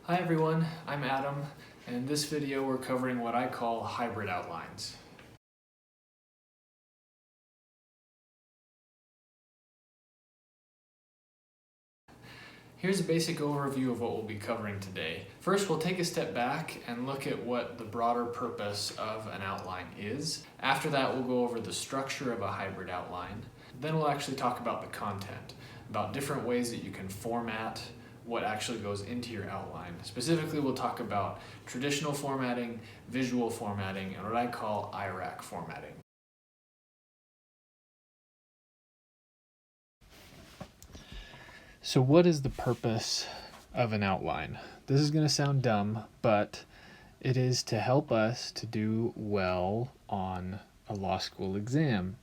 Hi everyone, I'm Adam, and in this video we're covering what I call hybrid outlines. Here's a basic overview of what we'll be covering today. First, we'll take a step back and look at what the broader purpose of an outline is. After that, we'll go over the structure of a hybrid outline. Then we'll actually talk about the content, about different ways that you can format what actually goes into your outline. Specifically, we'll talk about traditional formatting, visual formatting, and what I call IRAC formatting. So what is the purpose of an outline? This is going to sound dumb, but it is to help us to do well on a law school exam.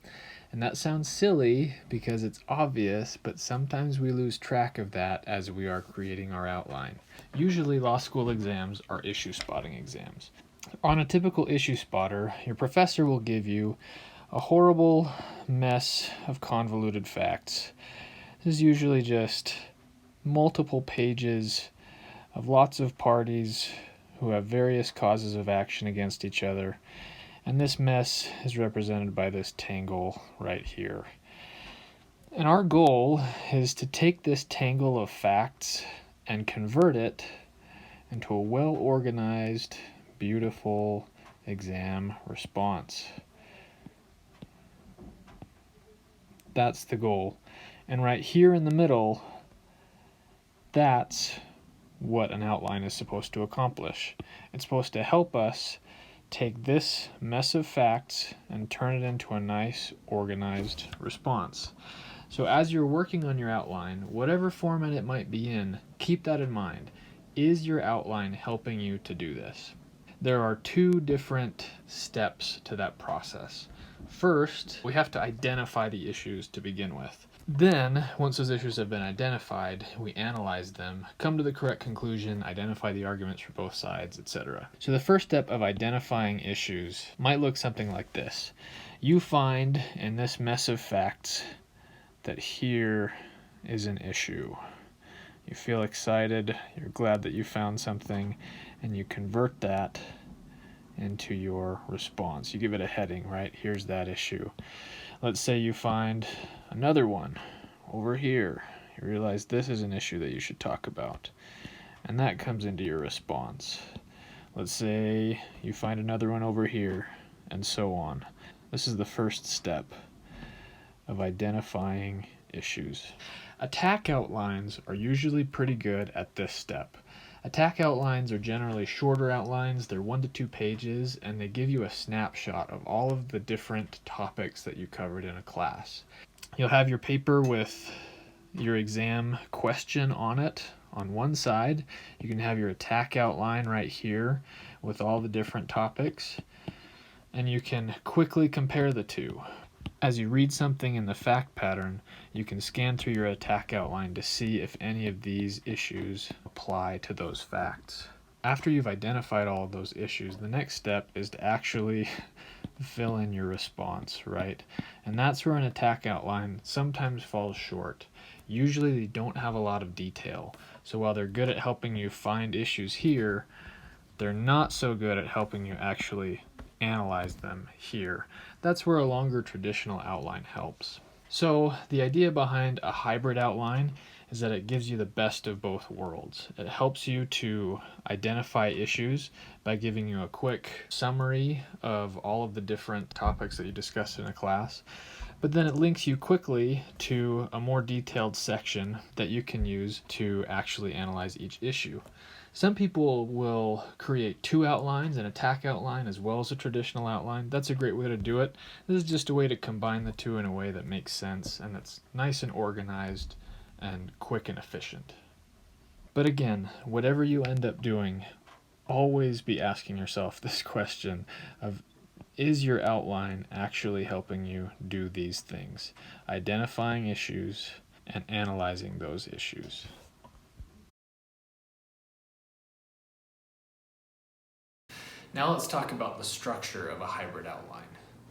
And that sounds silly because it's obvious, but sometimes we lose track of that as we are creating our outline. Usually law school exams are issue spotting exams. On a typical issue spotter, your professor will give you a horrible mess of convoluted facts. This is usually just multiple pages of lots of parties who have various causes of action against each other. And this mess is represented by this tangle right here. And our goal is to take this tangle of facts and convert it into a well-organized, beautiful exam response. That's the goal. And right here in the middle, that's what an outline is supposed to accomplish. It's supposed to help us take this mess of facts and turn it into a nice, organized response. So as you're working on your outline, whatever format it might be in, keep that in mind. Is your outline helping you to do this? There are two different steps to that process. First, we have to identify the issues to begin with. Then, once those issues have been identified, we analyze them, come to the correct conclusion, identify the arguments for both sides, etc. So the first step of identifying issues might look something like this. You find in this mess of facts that here is an issue. You feel excited, you're glad that you found something, and you convert that into your response. You give it a heading, right? Here's that issue. Let's say you find another one over here. You realize this is an issue that you should talk about, and that comes into your response. Let's say you find another one over here, and so on. This is the first step of identifying issues. Attack outlines are usually pretty good at this step. Attack outlines are generally shorter outlines, they're 1 to 2 pages, and they give you a snapshot of all of the different topics that you covered in a class. You'll have your paper with your exam question on it on one side. You can have your attack outline right here with all the different topics, and you can quickly compare the two. As you read something in the fact pattern, you can scan through your attack outline to see if any of these issues apply to those facts. After you've identified all of those issues, the next step is to actually fill in your response, right? And that's where an attack outline sometimes falls short. Usually they don't have a lot of detail. So while they're good at helping you find issues here, they're not so good at helping you actually analyze them here. That's where a longer traditional outline helps. So the idea behind a hybrid outline is that it gives you the best of both worlds. It helps you to identify issues by giving you a quick summary of all of the different topics that you discussed in a class, but then it links you quickly to a more detailed section that you can use to actually analyze each issue. Some people will create 2 outlines, an attack outline as well as a traditional outline. That's a great way to do it. This is just a way to combine the two in a way that makes sense and that's nice and organized and quick and efficient. But again, whatever you end up doing, always be asking yourself this question of, is your outline actually helping you do these things? Identifying issues and analyzing those issues. Now let's talk about the structure of a hybrid outline.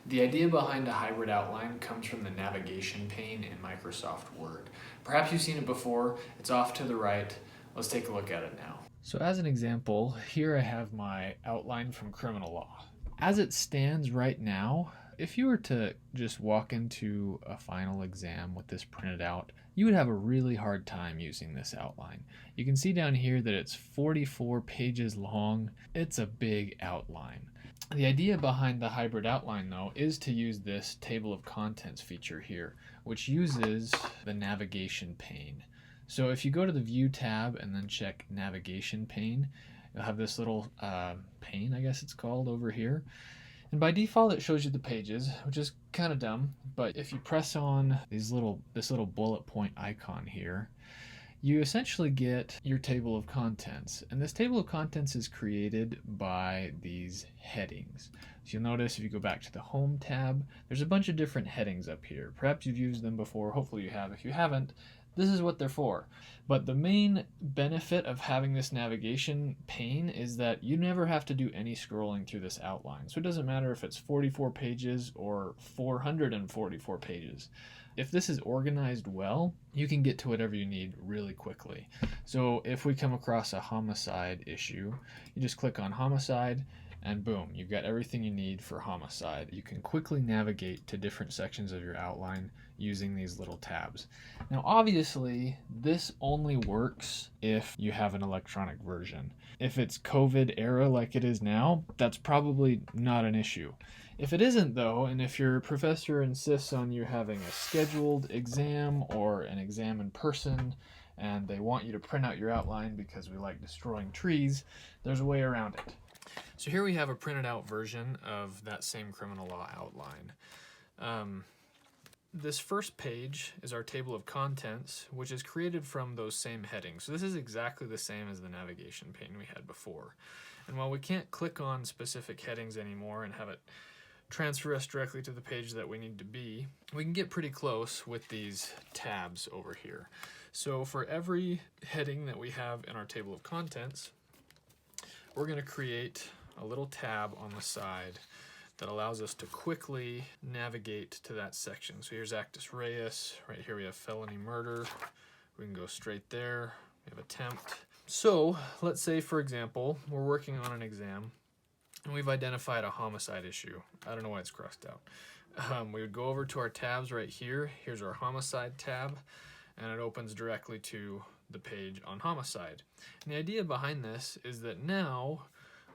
The idea behind a hybrid outline comes from the navigation pane in Microsoft Word. Perhaps you've seen it before. It's off to the right. Let's take a look at it now. So as an example, here I have my outline from criminal law. As it stands right now, if you were to just walk into a final exam with this printed out, you would have a really hard time using this outline. You can see down here that it's 44 pages long. It's a big outline. The idea behind the hybrid outline, though, is to use this table of contents feature here, which uses the navigation pane. So if you go to the View tab and then check Navigation Pane, you'll have this little pane, I guess it's called, over here. And by default, it shows you the pages, which is kind of dumb. But if you press on this little bullet point icon here, you essentially get your table of contents. And this table of contents is created by these headings. So you'll notice if you go back to the Home tab, there's a bunch of different headings up here. Perhaps you've used them before, hopefully you have. If you haven't, this is what they're for. But the main benefit of having this navigation pane is that you never have to do any scrolling through this outline. So it doesn't matter if it's 44 pages or 444 pages. If this is organized well, you can get to whatever you need really quickly. So if we come across a homicide issue, you just click on homicide, and boom, you've got everything you need for homicide. You can quickly navigate to different sections of your outline using these little tabs. Now, obviously, this only works if you have an electronic version. If it's COVID era like it is now, that's probably not an issue. If it isn't, though, and if your professor insists on you having a scheduled exam or an exam in person, and they want you to print out your outline because we like destroying trees, there's a way around it. So here we have a printed out version of that same criminal law outline. This first page is our table of contents, which is created from those same headings. So this is exactly the same as the navigation pane we had before. And while we can't click on specific headings anymore and have it transfer us directly to the page that we need to be, we can get pretty close with these tabs over here. So for every heading that we have in our table of contents, we're going to create a little tab on the side that allows us to quickly navigate to that section. So here's actus reus, right here we have felony murder, we can go straight there, we have attempt. So let's say, for example, we're working on an exam and we've identified a homicide issue. I don't know why it's crossed out. We would go over to our tabs right here. Here's our homicide tab, and it opens directly to the page on homicide. And the idea behind this is that now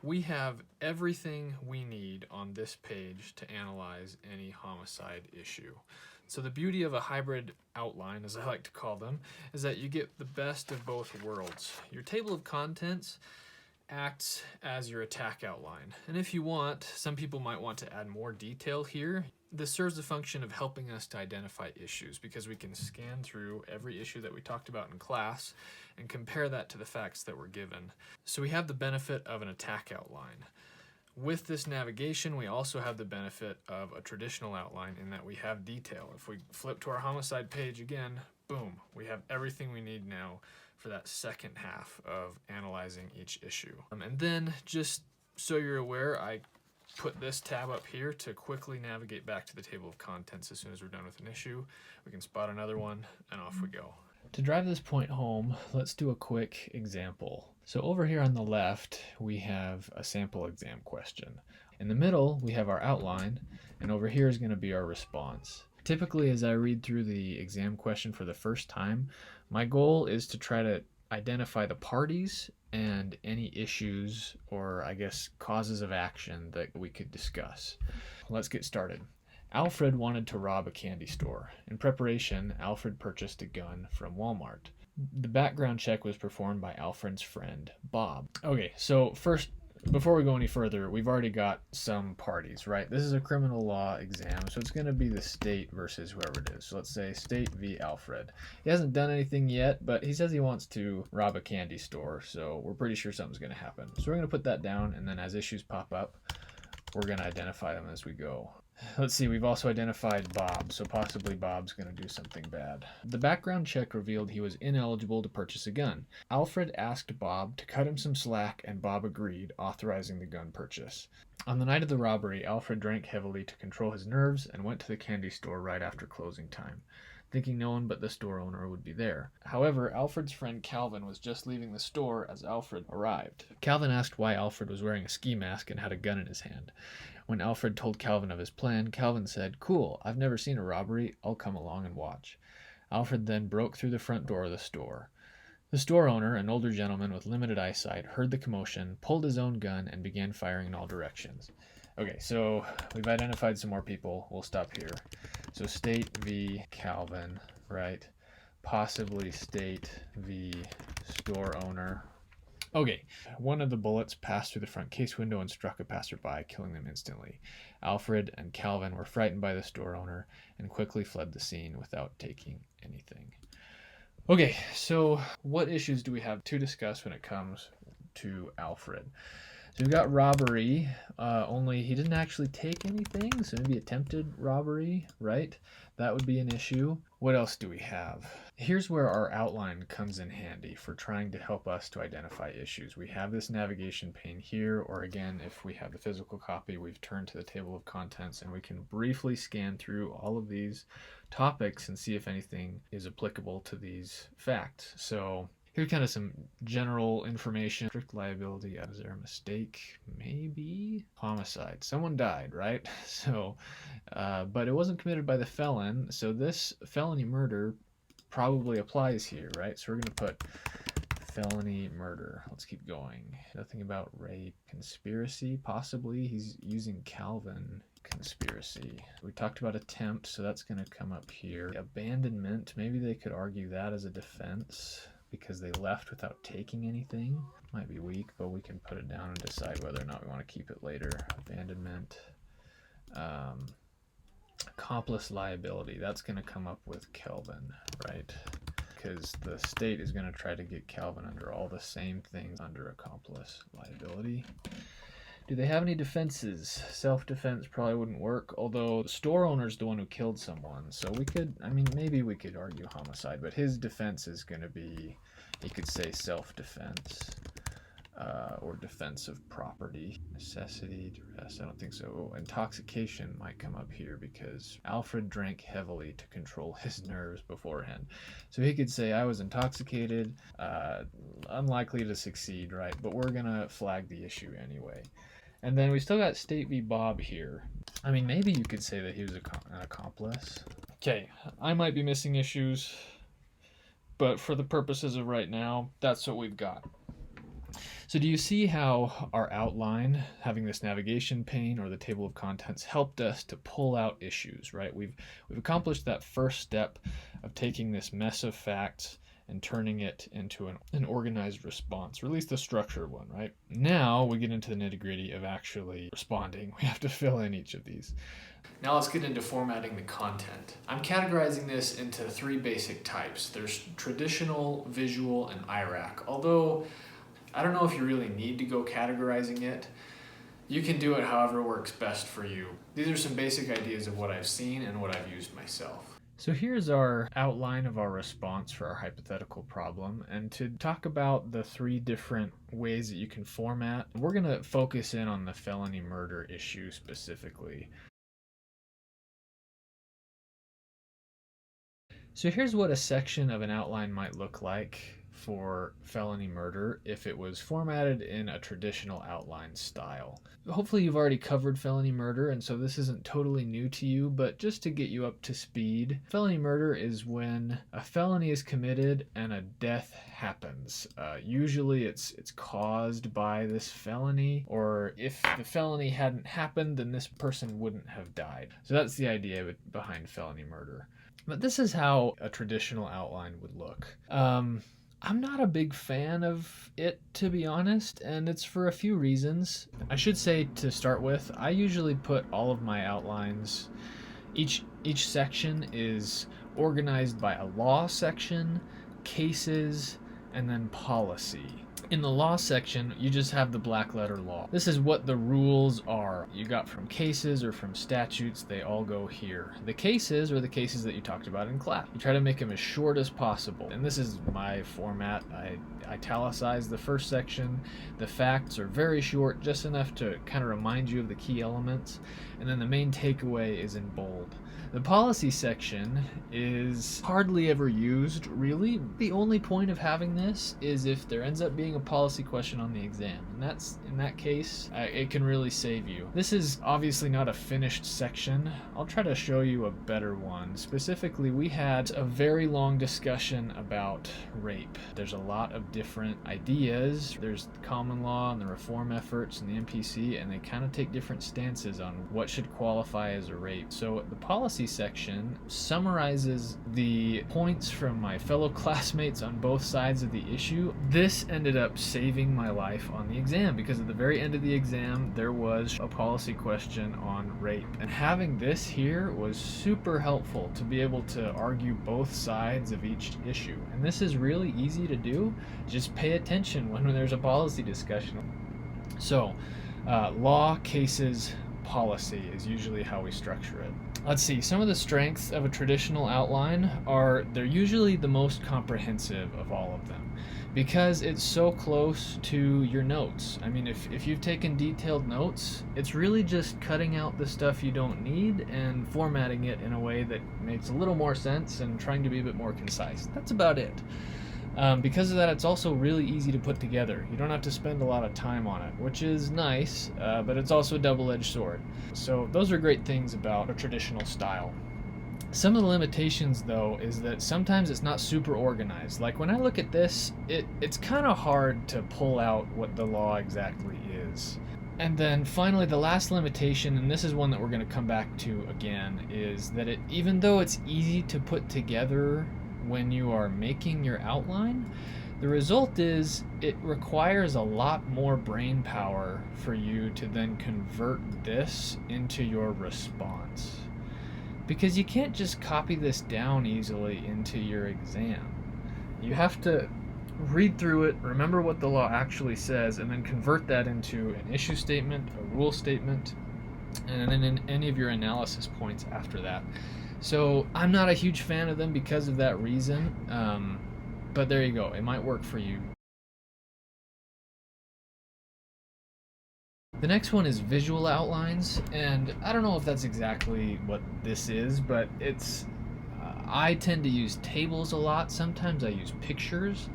we have everything we need on this page to analyze any homicide issue. So the beauty of a hybrid outline, as I like to call them, is that you get the best of both worlds. Your table of contents acts as your attack outline. And if you want, some people might want to add more detail here. This serves the function of helping us to identify issues because we can scan through every issue that we talked about in class and compare that to the facts that were given. So we have the benefit of an attack outline. With this navigation, we also have the benefit of a traditional outline in that we have detail. If we flip to our homicide page again, boom, we have everything we need now for that second half of analyzing each issue. And then, just so you're aware, I put this tab up here to quickly navigate back to the table of contents as soon as we're done with an issue. We can spot another one, and off we go. To drive this point home, let's do a quick example. So over here on the left, we have a sample exam question. In the middle, we have our outline, and over here is going to be our response. Typically, as I read through the exam question for the first time, my goal is to try to identify the parties and any issues or, I guess, causes of action that we could discuss. Let's get started. Alfred wanted to rob a candy store. In preparation, Alfred purchased a gun from Walmart. The background check was performed by Alfred's friend, Bob. Okay, so first, before we go any further, we've already got some parties, right? This is a criminal law exam, so it's going to be the state versus whoever it is. So let's say state v. Alfred. He hasn't done anything yet, but he says he wants to rob a candy store, so we're pretty sure something's going to happen. So we're going to put that down, and then as issues pop up, we're going to identify them as we go. Let's see, we've also identified Bob, so possibly Bob's going to do something bad. The background check revealed he was ineligible to purchase a gun. Alfred asked Bob to cut him some slack, and Bob agreed, authorizing the gun purchase. On the night of the robbery, Alfred drank heavily to control his nerves and went to the candy store right after closing time. thinking no one but the store owner would be there. However, Alfred's friend Calvin was just leaving the store as Alfred arrived. Calvin asked why Alfred was wearing a ski mask and had a gun in his hand. When Alfred told Calvin of his plan, Calvin said, "Cool, I've never seen a robbery. I'll come along and watch." Alfred then broke through the front door of the store. The store owner, an older gentleman with limited eyesight, heard the commotion, pulled his own gun, and began firing in all directions. Okay, so we've identified some more people. We'll stop here. So State v. Calvin, right? Possibly State v. store owner. Okay, one of the bullets passed through the front case window and struck a passerby, killing them instantly. Alfred and Calvin were frightened by the store owner and quickly fled the scene without taking anything. Okay, so what issues do we have to discuss when it comes to Alfred? So we've got robbery, only he didn't actually take anything, so maybe attempted robbery, right? That would be an issue. What else do we have? Here's where our outline comes in handy for trying to help us to identify issues. We have this navigation pane here, or again, if we have the physical copy, we've turned to the table of contents and we can briefly scan through all of these topics and see if anything is applicable to these facts. So here's kind of some general information. Strict liability. Is there a mistake? Maybe. Homicide. Someone died, right? So, but it wasn't committed by the felon. So this felony murder probably applies here, right? So we're going to put felony murder. Let's keep going. Nothing about rape. Conspiracy, possibly. He's using Calvin. Conspiracy. We talked about attempt, so that's going to come up here. Abandonment. Maybe they could argue that as a defense, because they left without taking anything. Might be weak, but we can put it down and decide whether or not we want to keep it later. Abandonment. Accomplice liability. That's going to come up with Calvin, right? Because the state is going to try to get Calvin under all the same things under accomplice liability. Do they have any defenses? Self-defense probably wouldn't work, although the store owner's the one who killed someone, so we could, maybe we could argue homicide, but his defense is going to be, he could say self-defense, or defense of property. Necessity, duress, I don't think so. Oh, intoxication might come up here because Alfred drank heavily to control his nerves beforehand. So he could say, I was intoxicated, unlikely to succeed, right? But we're going to flag the issue anyway. And then we still got State v. Bob here. Maybe you could say that he was an accomplice. Okay, I might be missing issues, but for the purposes of right now, that's what we've got. So do you see how our outline, having this navigation pane or the table of contents, helped us to pull out issues, right? We've accomplished that first step of taking this mess of facts and turning it into an organized response, or at least the structured one, right? Now we get into the nitty-gritty of actually responding. We have to fill in each of these. Now let's get into formatting the content. I'm categorizing this into 3 basic types. There's traditional, visual, and IRAC. Although I don't know if you really need to go categorizing it. You can do it however works best for you. These are some basic ideas of what I've seen and what I've used myself. So here's our outline of our response for our hypothetical problem. And to talk about the 3 different ways that you can format, we're going to focus in on the felony murder issue specifically. So here's what a section of an outline might look like for felony murder if it was formatted in a traditional outline style. Hopefully you've already covered felony murder, and so this isn't totally new to you, but just to get you up to speed, felony murder is when a felony is committed and a death happens. Usually it's caused by this felony, or if the felony hadn't happened, then this person wouldn't have died. So that's the idea behind felony murder. But this is how a traditional outline would look. I'm not a big fan of it, to be honest, and it's for a few reasons. I should say, to start with, I usually put all of my outlines, each section is organized by a law section, cases, and then policy. In the law section, you just have the black letter law. This is what the rules are. You got from cases or from statutes, they all go here. The cases are the cases that you talked about in class. You try to make them as short as possible. And this is my format. I italicize the first section. The facts are very short, just enough to kind of remind you of the key elements. And then the main takeaway is in bold. The policy section is hardly ever used, really. The only point of having this is if there ends up being a policy question on the exam. And in that case, it can really save you. This is obviously not a finished section. I'll try to show you a better one. Specifically, we had a very long discussion about rape. There's a lot of different ideas. There's the common law and the reform efforts and the MPC, and they kind of take different stances on what should qualify as a rape. So the policy section summarizes the points from my fellow classmates on both sides of the issue. This ended up saving my life on the exam, because at the very end of the exam there was a policy question on rape, and having this here was super helpful to be able to argue both sides of each issue. And this is really easy to do. Just pay attention when there's a policy discussion. So law, cases, policy is usually how we structure it. Let's see, some of the strengths of a traditional outline are they're usually the most comprehensive of all of them, because it's so close to your notes. I mean, if you've taken detailed notes, it's really just cutting out the stuff you don't need and formatting it in a way that makes a little more sense and trying to be a bit more concise. That's about it. Because of that, it's also really easy to put together. You don't have to spend a lot of time on it, which is nice, but it's also a double-edged sword. So those are great things about a traditional style. Some of the limitations, though, is that sometimes it's not super organized. Like when I look at this, it's kind of hard to pull out what the law exactly is. And then finally, the last limitation, and this is one that we're going to come back to again, is that even though it's easy to put together when you are making your outline, the result is it requires a lot more brain power for you to then convert this into your response. Because you can't just copy this down easily into your exam. You have to read through it, remember what the law actually says, and then convert that into an issue statement, a rule statement, and then in any of your analysis points after that. So I'm not a huge fan of them because of that reason, but there you go. It might work for you. The next one is visual outlines, and I don't know if that's exactly what this is, but I tend to use tables a lot. Sometimes I use pictures.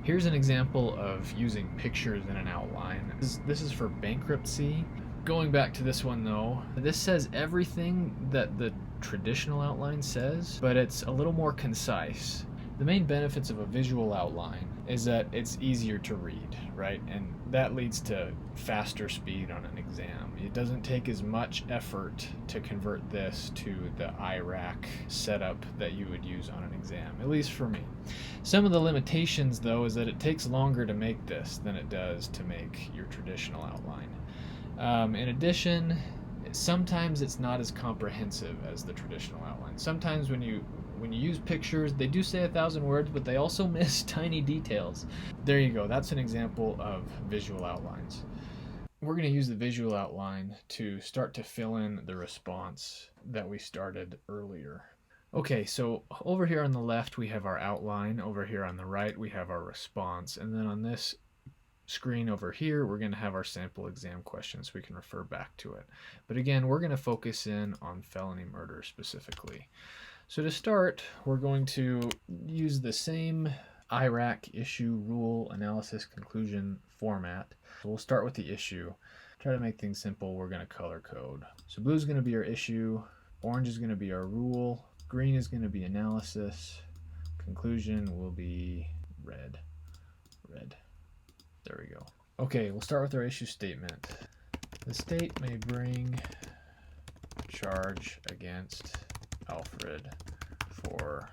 Here's an example of using pictures in an outline. This is for bankruptcy. Going back to this one though, this says everything that the traditional outline says, but it's a little more concise. The main benefits of a visual outline is that it's easier to read, right? And that leads to faster speed on an exam. It doesn't take as much effort to convert this to the IRAC setup that you would use on an exam, at least for me. Some of the limitations though is that it takes longer to make this than it does to make your traditional outline. In addition, sometimes it's not as comprehensive as the traditional outline. Sometimes when you use pictures, they do say 1,000 words, but they also miss tiny details. There you go. That's an example of visual outlines. We're going to use the visual outline to start to fill in the response that we started earlier. Okay, so over here on the left we have our outline. Over here on the right we have our response. And then on this screen over here we're going to have our sample exam questions so we can refer back to it. But again, we're going to focus in on felony murder specifically. So to start, we're going to use the same IRAC issue, rule, analysis, conclusion format. So we'll start with the issue. Try to make things simple. We're going to color code. So blue is going to be our issue, orange is going to be our rule, green is going to be analysis, conclusion will be red. There we go. Okay, we'll start with our issue statement. The state may bring charge against Alfred for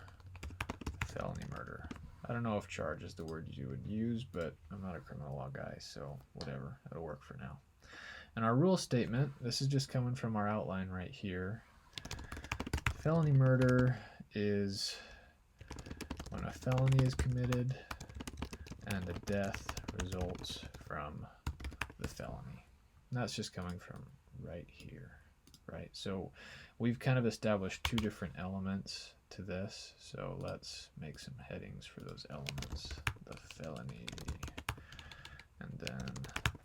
felony murder. I don't know if charge is the word you would use, but I'm not a criminal law guy, so whatever, it'll work for now. And our rule statement, this is just coming from our outline right here. Felony murder is when a felony is committed and a death results from the felony. And that's just coming from right here, right? So we've kind of established two different elements to this. So let's make some headings for those elements. The felony and then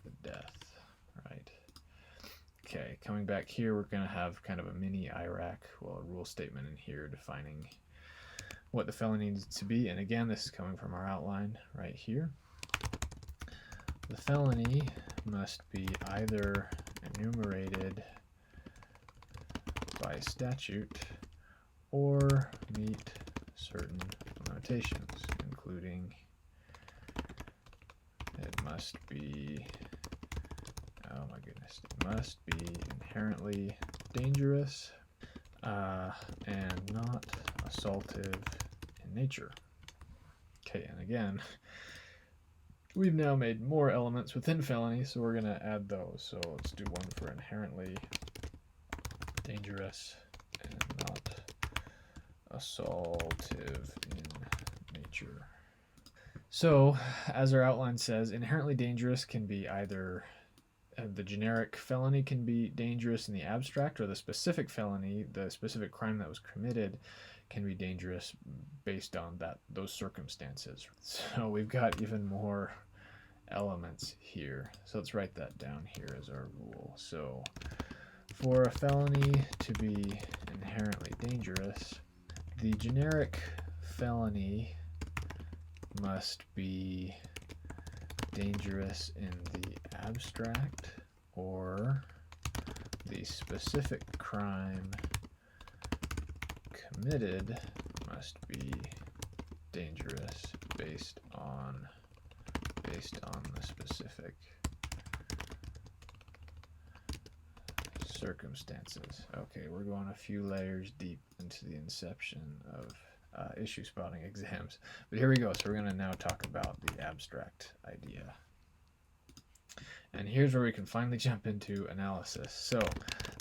the death, right? Okay, coming back here, we're going to have kind of a mini IRAC, well, a rule statement in here defining what the felony needs to be. And again, this is coming from our outline right here. The felony must be either enumerated by statute or meet certain limitations, including it must be, oh my goodness, it must be inherently dangerous and not assaultive in nature. Okay, and again, we've now made more elements within felony, so we're going to add those. So let's do one for inherently dangerous and not assaultive in nature. So, as our outline says, inherently dangerous can be either the generic felony can be dangerous in the abstract, or the specific felony, the specific crime that was committed, can be dangerous based on those circumstances. So we've got even more elements here. So let's write that down here as our rule. So for a felony to be inherently dangerous, the generic felony must be dangerous in the abstract, or the specific crime committed must be dangerous based on the specific circumstances. Okay, we're going a few layers deep into the inception of issue spotting exams. But here we go. So we're going to now talk about the abstract idea. And here's where we can finally jump into analysis. So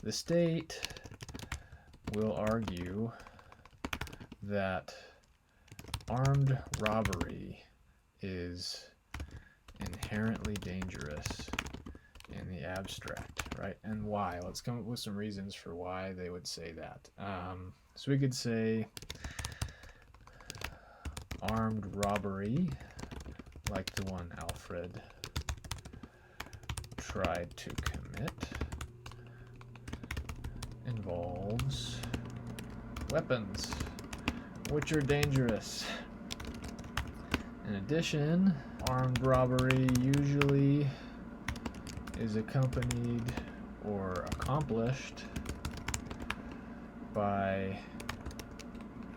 the state will argue that armed robbery is inherently dangerous in the abstract, right? And why? Let's come up with some reasons for why they would say that. So we could say armed robbery, like the one Alfred tried to commit, involves weapons, which are dangerous. In addition, armed robbery usually is accompanied or accomplished by,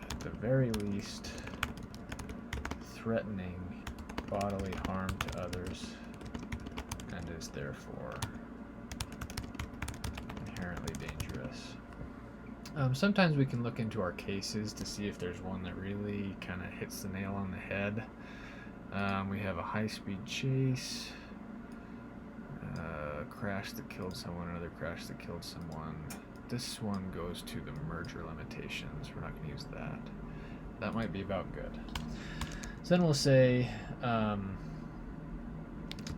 at the very least, threatening bodily harm to others, and is therefore inherently dangerous. Sometimes we can look into our cases to see if there's one that really kind of hits the nail on the head. We have a high-speed chase, crash that killed someone, another crash that killed someone. This one goes to the merger limitations. We're not going to use that. That might be about good. So then we'll say,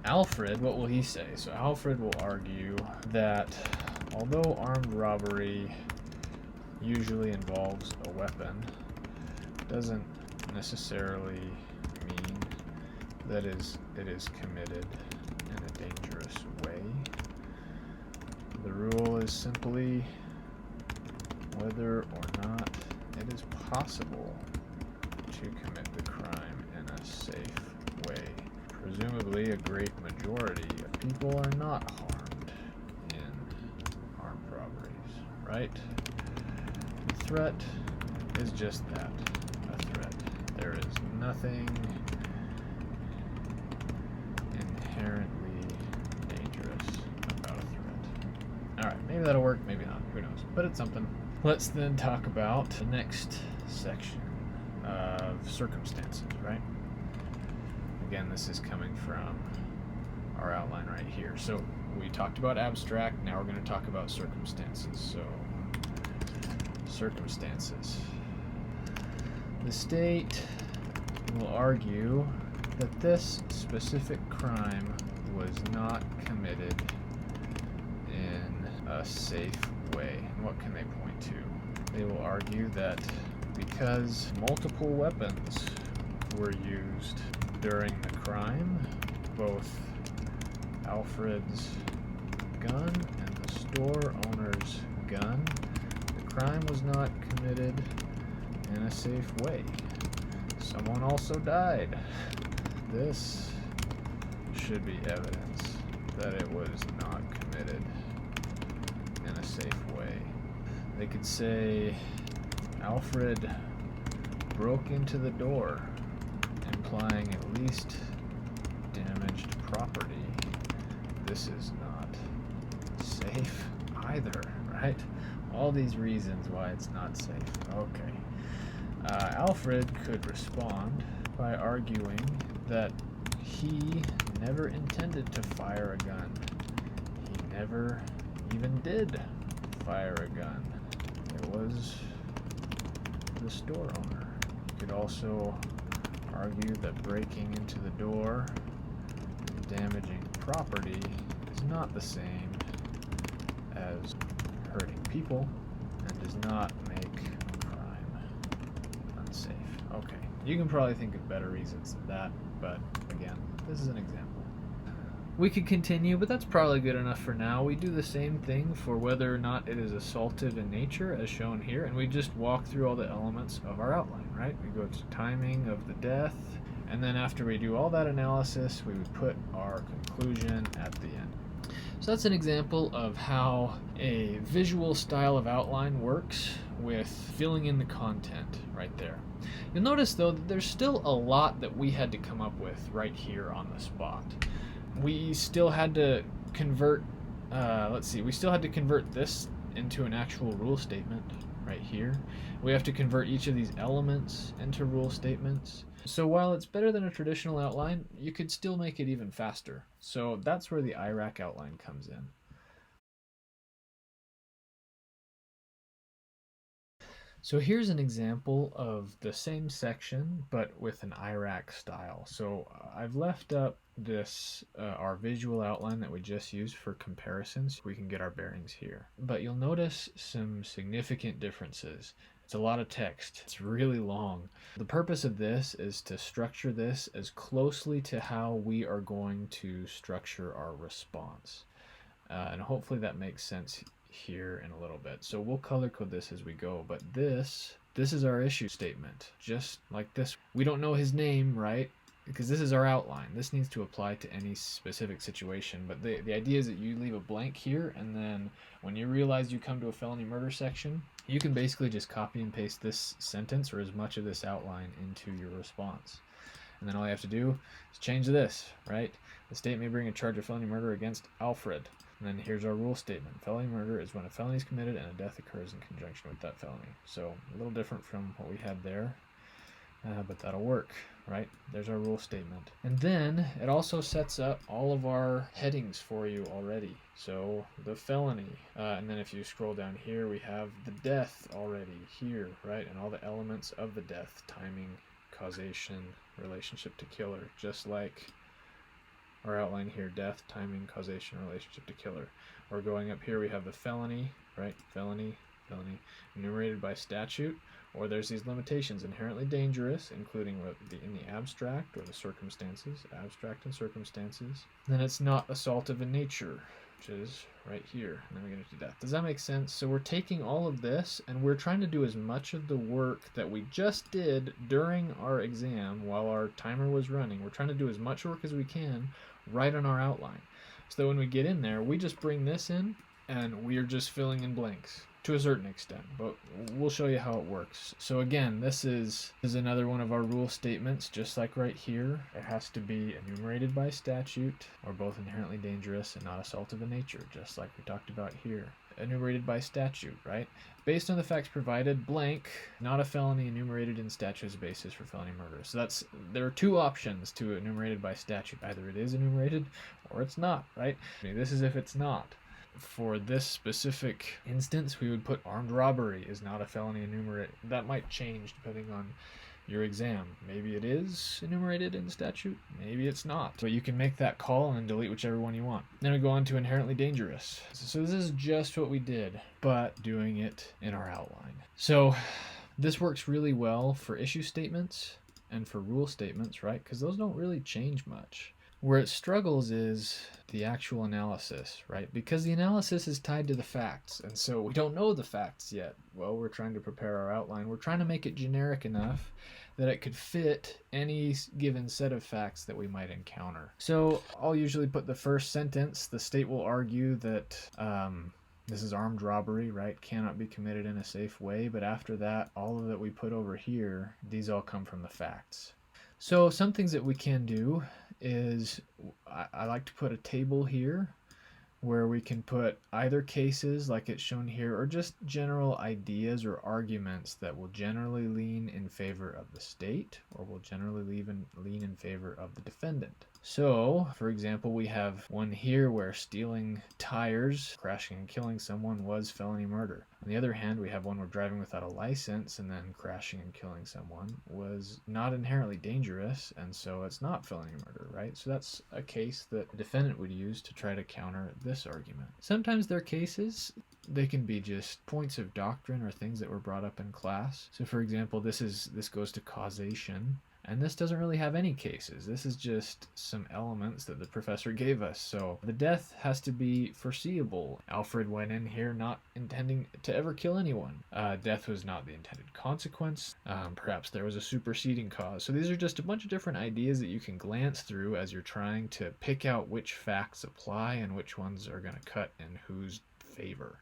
Alfred, what will he say? So Alfred will argue that although armed robbery usually involves a weapon, doesn't necessarily mean that it is committed in a dangerous way. The rule is simply whether or not it is possible to commit the crime in a safe way. Presumably, a great majority of people are not harmed in armed robberies, right? The threat is just that, a threat. There is nothing inherently dangerous about a threat. Alright, maybe that'll work, maybe not, who knows, but it's something. Let's then talk about the next section of circumstances, right? Again, this is coming from our outline right here. So we talked about abstract, now we're going to talk about circumstances. So circumstances. The state will argue that this specific crime was not committed in a safe way. And what can they point to? They will argue that because multiple weapons were used during the crime, both Alfred's gun and the store owner's gun, the crime was not committed in a safe way. Someone also died. This should be evidence that it was not committed in a safe way. They could say Alfred broke into the door, implying at least damaged property. This is not safe either, right? All these reasons why it's not safe. Okay. Alfred could respond by arguing that he never intended to fire a gun. He never even did fire a gun. It was the store owner. He could also argue that breaking into the door and damaging property is not the same as hurting people and does not make a crime unsafe. Okay, you can probably think of better reasons than that, but again, this is an example. We could continue, but that's probably good enough for now. We do the same thing for whether or not it is assaultive in nature, as shown here, and we just walk through all the elements of our outline, right? We go to timing of the death, and then after we do all that analysis, we would put our conclusion at the end. So that's an example of how a visual style of outline works with filling in the content right there. You'll notice though that there's still a lot that we had to come up with right here on the spot. We still had to convert, we still had to convert this into an actual rule statement right here. We have to convert each of these elements into rule statements. So while it's better than a traditional outline, you could still make it even faster. So that's where the IRAC outline comes in. So here's an example of the same section, but with an IRAC style. So I've left up this, our visual outline that we just used for comparisons. We can get our bearings here. But you'll notice some significant differences. It's a lot of text. It's really long. The purpose of this is to structure this as closely to how we are going to structure our response. And hopefully that makes sense here in a little bit. So we'll color code this as we go, but this is our issue statement, just like this. We don't know his name, right? Because this is our outline. This needs to apply to any specific situation, but the idea is that you leave a blank here, and then when you realize you come to a felony murder section, you can basically just copy and paste this sentence or as much of this outline into your response. And then all you have to do is change this, right? The state may bring a charge of felony murder against Alfred. And then here's our rule statement. Felony murder is when a felony is committed and a death occurs in conjunction with that felony. So a little different from what we had there, but that'll work, right? There's our rule statement. And then it also sets up all of our headings for you already. So the felony, and then if you scroll down here, we have the death already here, right? And all the elements of the death, timing, causation, relationship to killer, just like our outline here: death, timing, causation, relationship to killer. We're going up here, we have the felony, right? Felony, enumerated by statute, or there's these limitations: inherently dangerous, including in the abstract or the circumstances, abstract and circumstances. Then it's not assaultive in nature, which is right here, and then we get into death. Does that make sense? So we're taking all of this and we're trying to do as much of the work that we just did during our exam while our timer was running. We're trying to do as much work as we can right on our outline, so that when we get in there, we just bring this in and we're just filling in blanks to a certain extent, but we'll show you how it works. So again, this is another one of our rule statements, just like right here. It has to be enumerated by statute, or both inherently dangerous and not assaultive in nature, just like we talked about here. Enumerated by statute, right? Based on the facts provided, blank, not a felony enumerated in statute as a basis for felony murder. So there are two options to enumerated by statute. Either it is enumerated or it's not, right? This is if it's not. For this specific instance, we would put armed robbery is not a felony enumerated. That might change depending on your exam. Maybe it is enumerated in statute, maybe it's not. But you can make that call and then delete whichever one you want. Then we go on to inherently dangerous. So this is just what we did, but doing it in our outline. So this works really well for issue statements and for rule statements, right? Because those don't really change much. Where it struggles is the actual analysis, right? Because the analysis is tied to the facts, and so we don't know the facts yet. Well, we're trying to prepare our outline. We're trying to make it generic enough that it could fit any given set of facts that we might encounter. So I'll usually put the first sentence. The state will argue that this is armed robbery, right? Cannot be committed in a safe way. But after that, all of that we put over here, these all come from the facts. So some things that we can do is I like to put a table here where we can put either cases like it's shown here or just general ideas or arguments that will generally lean in favor of the state or will generally lean in favor of the defendant. So, for example, we have one here where stealing tires, crashing and killing someone was felony murder. On the other hand, we have one where driving without a license and then crashing and killing someone was not inherently dangerous, and so it's not felony murder, right? So that's a case that the defendant would use to try to counter this argument. Sometimes their cases, they can be just points of doctrine or things that were brought up in class. So for example, this goes to causation. And this doesn't really have any cases. This is just some elements that the professor gave us. So the death has to be foreseeable. Alfred went in here not intending to ever kill anyone. Death was not the intended consequence. Perhaps there was a superseding cause. So these are just a bunch of different ideas that you can glance through as you're trying to pick out which facts apply and which ones are going to cut in whose favor.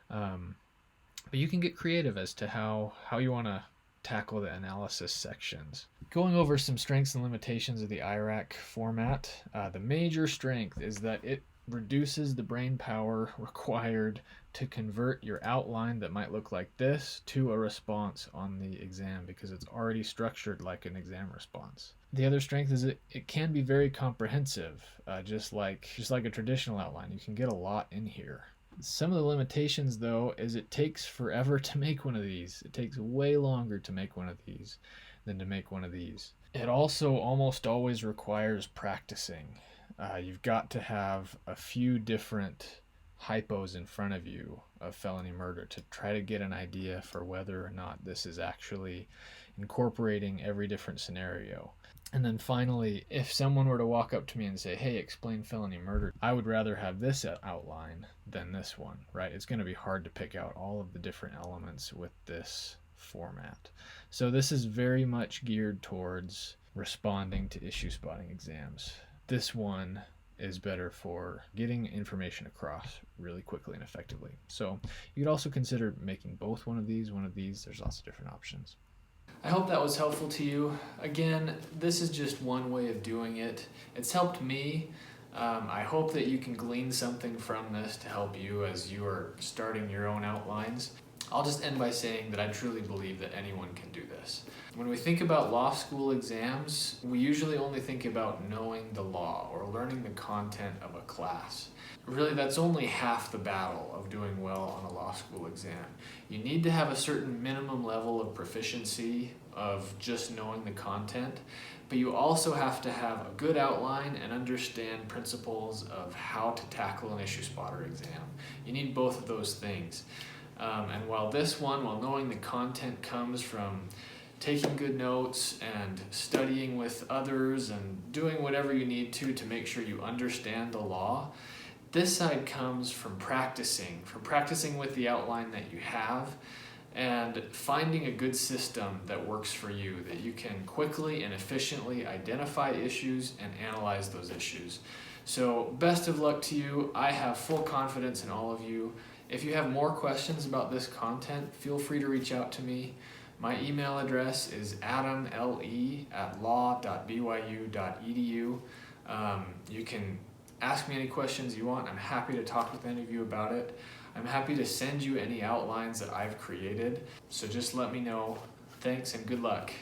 But you can get creative as to how you want to tackle the analysis sections. Going over some strengths and limitations of the IRAC format, the major strength is that it reduces the brain power required to convert your outline that might look like this to a response on the exam because it's already structured like an exam response. The other strength is it can be very comprehensive, just like a traditional outline. You can get a lot in here. Some of the limitations, though, is it takes forever to make one of these. It takes way longer to make one of these than to make one of these. It also almost always requires practicing. You've got to have a few different hypos in front of you of felony murder to try to get an idea for whether or not this is actually incorporating every different scenario. And then finally, if someone were to walk up to me and say, hey, explain felony murder, I would rather have this outline than this one, right? It's going to be hard to pick out all of the different elements with this format. So this is very much geared towards responding to issue spotting exams. This one is better for getting information across really quickly and effectively. So you could also consider making both one of these. There's lots of different options. I hope that was helpful to you. Again, this is just one way of doing it. It's helped me. I hope that you can glean something from this to help you as you are starting your own outlines. I'll just end by saying that I truly believe that anyone can do this. When we think about law school exams, we usually only think about knowing the law or learning the content of a class. Really, that's only half the battle of doing well on a law school exam. You need to have a certain minimum level of proficiency of just knowing the content, but you also have to have a good outline and understand principles of how to tackle an issue spotter exam. You need both of those things. And while knowing the content comes from taking good notes and studying with others and doing whatever you need to make sure you understand the law, this side comes from practicing with the outline that you have and finding a good system that works for you, that you can quickly and efficiently identify issues and analyze those issues. So best of luck to you. I have full confidence in all of you. If you have more questions about this content, feel free to reach out to me. My email address is adamle@law.byu.edu. You can ask me any questions you want. I'm happy to talk with any of you about it. I'm happy to send you any outlines that I've created. So just let me know. Thanks and good luck.